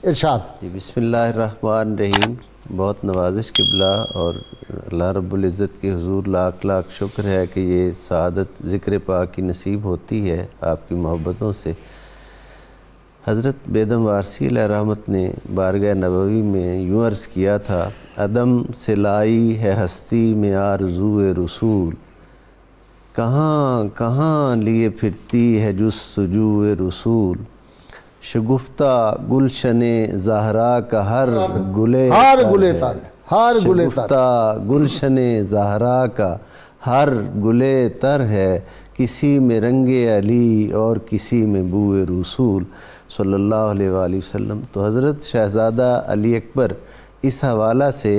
ارشاد۔ جی بسم اللہ الرحمن الرحیم۔ بہت نوازش قبلہ اور اللہ رب العزت کے حضور لاکھ لاکھ شکر ہے کہ یہ سعادت ذکر پاک کی نصیب ہوتی ہے آپ کی محبتوں سے۔ حضرت بیدم وارسی علیہ رحمت نے بارگاہ نبوی میں یوں عرض کیا تھا: عدم سے لائی ہے ہستی میں آرزوئے رسول، کہاں کہاں لیے پھرتی ہے جستجوئے رسول، شگفتہ گلشن زہرا کا ہر گلے شگفتہ گلشن زہرا کا ہر گلے تر ہے، کسی میں رنگ علی اور کسی میں بوئے رسول صلی اللہ علیہ وآلہ وسلم۔ تو حضرت شہزادہ علی اکبر اس حوالہ سے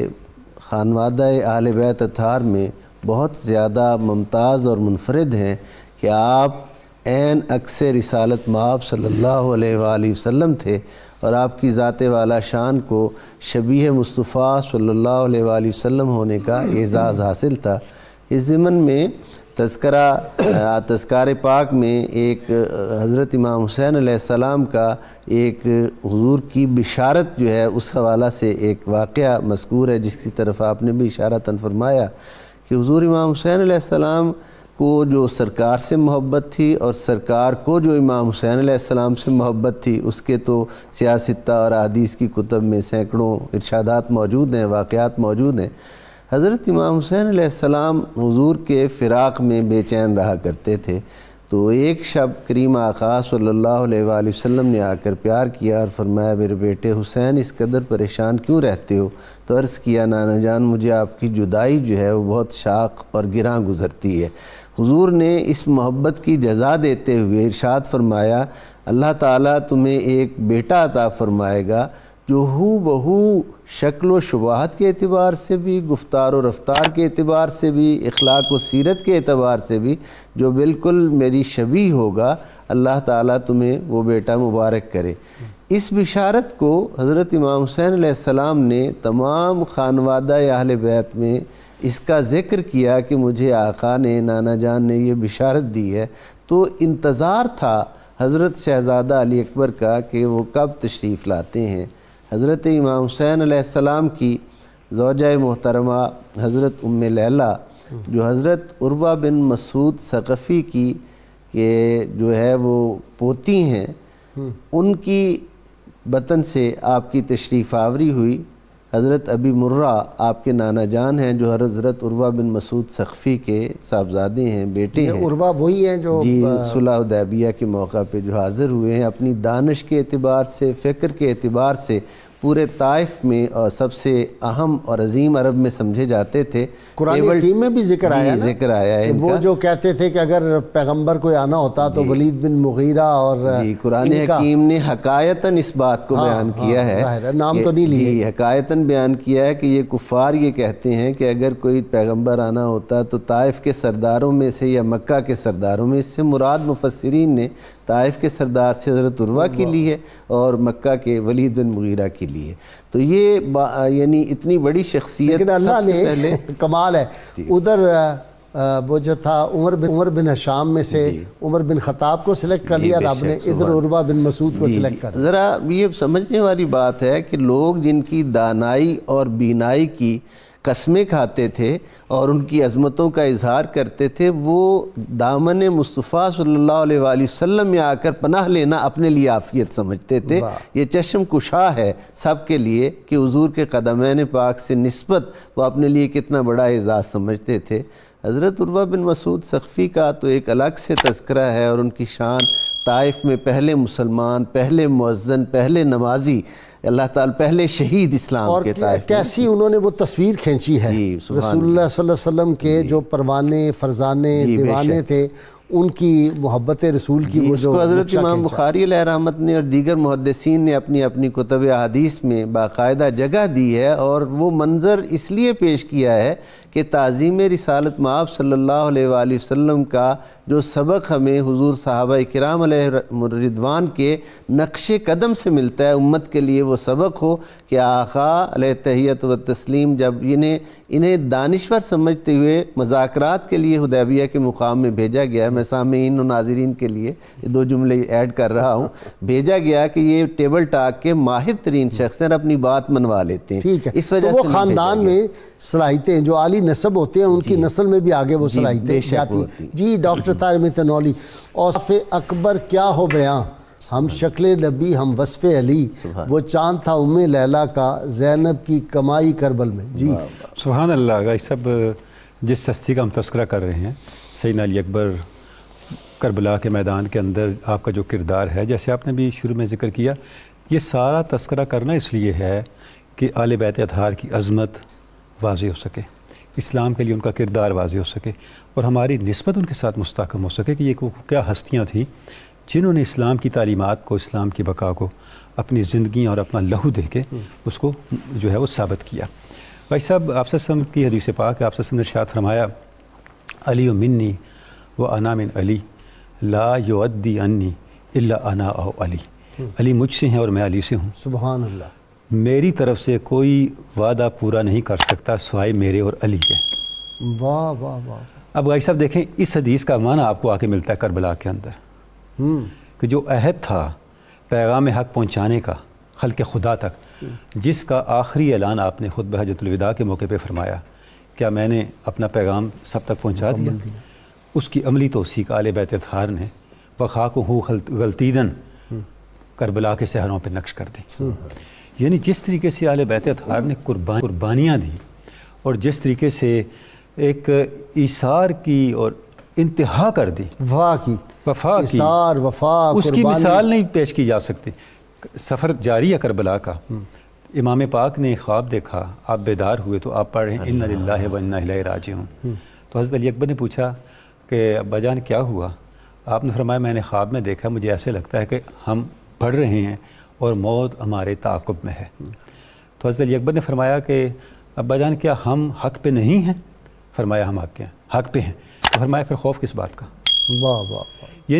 خانوادہ اہل بیت اطہار میں بہت زیادہ ممتاز اور منفرد ہیں کہ آپ عین عکس رسالت مآب صلی اللہ علیہ وآلہ وسلم تھے، اور آپ کی ذات والا شان کو شبیہ مصطفیٰ صلی اللہ علیہ وآلہ وسلم ہونے کا اعزاز حاصل تھا۔ اس ضمن میں تذکار پاک میں ایک حضرت امام حسین علیہ السلام کا ایک حضور کی بشارت جو ہے اس حوالہ سے ایک واقعہ مذکور ہے، جس کی طرف آپ نے بھی اشارتاً فرمایا کہ حضور امام حسین علیہ السلام کو جو سرکار سے محبت تھی اور سرکار کو جو امام حسین علیہ السلام سے محبت تھی، اس کے تو سیاستہ اور احادیث کی کتب میں سینکڑوں ارشادات موجود ہیں، واقعات موجود ہیں۔ حضرت امام حسین علیہ السلام حضور کے فراق میں بے چین رہا کرتے تھے، تو ایک شب کریم آقا صلی اللہ علیہ وآلہ وسلم نے آ کر پیار کیا اور فرمایا: میرے بیٹے حسین اس قدر پریشان کیوں رہتے ہو؟ تو عرض کیا: نانا جان مجھے آپ کی جدائی جو ہے وہ بہت شاق اور گراں گزرتی ہے۔ حضور نے اس محبت کی جزا دیتے ہوئے ارشاد فرمایا: اللہ تعالیٰ تمہیں ایک بیٹا عطا فرمائے گا جو ہو بہو شکل و شباہت کے اعتبار سے بھی، گفتار و رفتار کے اعتبار سے بھی، اخلاق و سیرت کے اعتبار سے بھی جو بالکل میری شبیہ ہوگا، اللہ تعالیٰ تمہیں وہ بیٹا مبارک کرے۔ اس بشارت کو حضرت امام حسین علیہ السلام نے تمام خانوادہ اہل بیت میں اس کا ذکر کیا کہ مجھے آقا نے، نانا جان نے یہ بشارت دی ہے۔ تو انتظار تھا حضرت شہزادہ علی اکبر کا کہ وہ کب تشریف لاتے ہیں۔ حضرت امام حسین علیہ السلام کی زوجہ محترمہ حضرت ام لیلہ، جو حضرت عروہ بن مسعود ثقفی کی جو ہے وہ پوتی ہیں، ان کی بطن سے آپ کی تشریف آوری ہوئی۔ حضرت ابی مرہ آپ کے نانا جان ہیں، جو حضرت عروہ بن مسعود ثقفی کے صاحبزادے ہیں، بیٹے ہیں۔ عروہ وہی ہیں جو جی صلح حدیبیہ کے موقع پہ جو حاضر ہوئے ہیں، اپنی دانش کے اعتبار سے، فکر کے اعتبار سے پورے طائف میں اور سب سے اہم اور عظیم عرب میں سمجھے جاتے تھے۔ قرآن حکیم میں بھی ذکر آیا نا، ذکر آیا ہے وہ جو کہتے تھے کہ اگر پیغمبر کوئی آنا ہوتا تو ولید بن مغیرہ اور قرآن حکیم نے حقایتاً اس بات کو بیان کیا ہے، نام تو نہیں لیے، حقایتاً بیان کیا ہے کہ یہ کفار یہ کہتے ہیں کہ اگر کوئی پیغمبر آنا ہوتا تو طائف کے سرداروں میں سے یا مکہ کے سرداروں میں، اس سے مراد مفسرین نے طائف کے سردار سے حضرت عروہ کے لیے اور مکہ کے ولید بن مغیرہ کے لیے۔ تو یہ یعنی اتنی بڑی شخصیت، لیکن اللہ نے کمال ہے، ادھر وہ جو تھا عمر بن ہشام میں سے عمر بن خطاب کو سلیکٹ کر لیا رب نے، ادھر عروہ بن مسعود کو سلیکٹ کر لیا۔ ذرا یہ سمجھنے والی بات ہے کہ لوگ جن کی دانائی اور بینائی کی قسمیں کھاتے تھے اور ان کی عظمتوں کا اظہار کرتے تھے، وہ دامن مصطفیٰ صلی اللہ علیہ وآلہ وسلم میں آ کر پناہ لینا اپنے لیے عافیت سمجھتے تھے۔ یہ چشم کشا ہے سب کے لیے کہ حضور کے قدمین پاک سے نسبت وہ اپنے لیے کتنا بڑا اعزاز سمجھتے تھے۔ حضرت عروہ بن مسعود ثقفی کا تو ایک الگ سے تذکرہ ہے، اور ان کی شان طائف میں پہلے مسلمان، پہلے مؤذن، پہلے نمازی، اللہ تعالیٰ پہلے شہید اسلام کے طائف میں۔ کیسی انہوں نے وہ تصویر کھینچی ہے رسول اللہ صلی اللہ علیہ وسلم کے جو پروانے، فرزانے، دیوانے تھے، ان کی محبت رسول کی وہ جو حضرت امام بخاری علیہ رحمت نے اور دیگر محدثین نے اپنی اپنی کتب احادیث میں باقاعدہ جگہ دی ہے، اور وہ منظر اس لیے پیش کیا ہے کہ تعظیم رسالت مآب صلی اللہ علیہ وآلہ وسلم کا جو سبق ہمیں حضور صحابہ کرام علیہ رضوان کے نقش قدم سے ملتا ہے، امت کے لیے وہ سبق ہو کہ آقا علیہ تحیت و تسلیم جب انہیں دانشور سمجھتے ہوئے مذاکرات کے لیے حدیبیہ کے مقام میں بھیجا گیا ہے، میں سامعین و ناظرین کے لیے یہ 2 جملے ایڈ کر رہا ہوں، بھیجا گیا کہ یہ ٹیبل ٹاک کے ماہر ترین شخص ہیں، اپنی بات منوا لیتے ہیں، ٹھیک ہے، اس وجہ تو وہ سے خاندان میں صلاحیتیں جو عالی نسب ہوتے ہیں ان کی نسل میں بھی آگے وہ صلاحیتیں بے شک جاتی ہوتی ہیں۔ جی ڈاکٹر طاہر متنولی، اوصاف اکبر کیا ہو بیاں، ہم شکل نبی ہم وصف علی، وہ چاند تھا ام لیلا کا زینب کی کمائی کربل میں۔ جی سبحان اللہ۔ یہ سب جس ہستی کا ہم تذکرہ کر رہے ہیں سیدنا علی اکبر کربلا کے میدان کے اندر آپ کا جو کردار ہے، جیسے آپ نے بھی شروع میں ذکر کیا، یہ سارا تذکرہ کرنا اس لیے ہے کہ آل بیت اطہار کی عظمت واضح ہو سکے، اسلام کے لیے ان کا کردار واضح ہو سکے، اور ہماری نسبت ان کے ساتھ مستحکم ہو سکے کہ یہ کیا ہستیاں تھیں جنہوں نے اسلام کی تعلیمات کو، اسلام کی بقا کو اپنی زندگی اور اپنا لہو دے کے اس کو جو ہے وہ ثابت کیا۔ بھائی صاحب، آپ صلی اللہ علیہ وسلم کی حدیث پاک ہے، آپ صلی اللہ علیہ وسلم نے ارشاد فرمایا علی منی و انا من علی لا یؤدی عنی الا انا او علی، علی مجھ سے ہیں اور میں علی سے ہوں، سبحان اللہ، میری طرف سے کوئی وعدہ پورا نہیں کر سکتا سوائے میرے اور علی کے۔ واہ واہ واہ۔ اب بھائی صاحب دیکھیں، اس حدیث کا معنی آپ کو آ کے ملتا ہے کربلا کے اندر، کہ جو عہد تھا پیغام حق پہنچانے کا خلق خدا تک، جس کا آخری اعلان آپ نے خطبہ حجۃ الوداع کے موقع پہ فرمایا، کیا میں نے اپنا پیغام سب تک پہنچا دیا؟ اس کی عملی توثیق آل بیت اطہار نے وخاکہ غلطیدن کربلا کے صحراؤں پہ نقش کر دی۔ یعنی جس طریقے سے آل بیت اطہار نے قربانیاں دی، اور جس طریقے سے ایک ایثار کی اور انتہا کر دی، وفا کی، ایثار، وفا، اس کی مثال نہیں پیش کی جا سکتی۔ سفر جاری ہے کربلا کا، امام پاک نے خواب دیکھا، آپ بیدار ہوئے تو آپ پڑھ رہے ہیں انا للہ و انا الیہ راجعون۔ تو حضرت علی اکبر نے پوچھا کہ ابا جان کیا ہوا؟ آپ نے فرمایا میں نے خواب میں دیکھا، مجھے ایسے لگتا ہے کہ ہم پڑھ رہے ہیں اور موت ہمارے تعاقب میں ہے۔ تو حضرت علی اکبر نے فرمایا کہ ابا جان کیا ہم حق پہ نہیں ہیں؟ فرمایا ہم حق پہ ہیں۔ تو فرمایا پھر خوف کس بات کا؟ واہ واہ واہ۔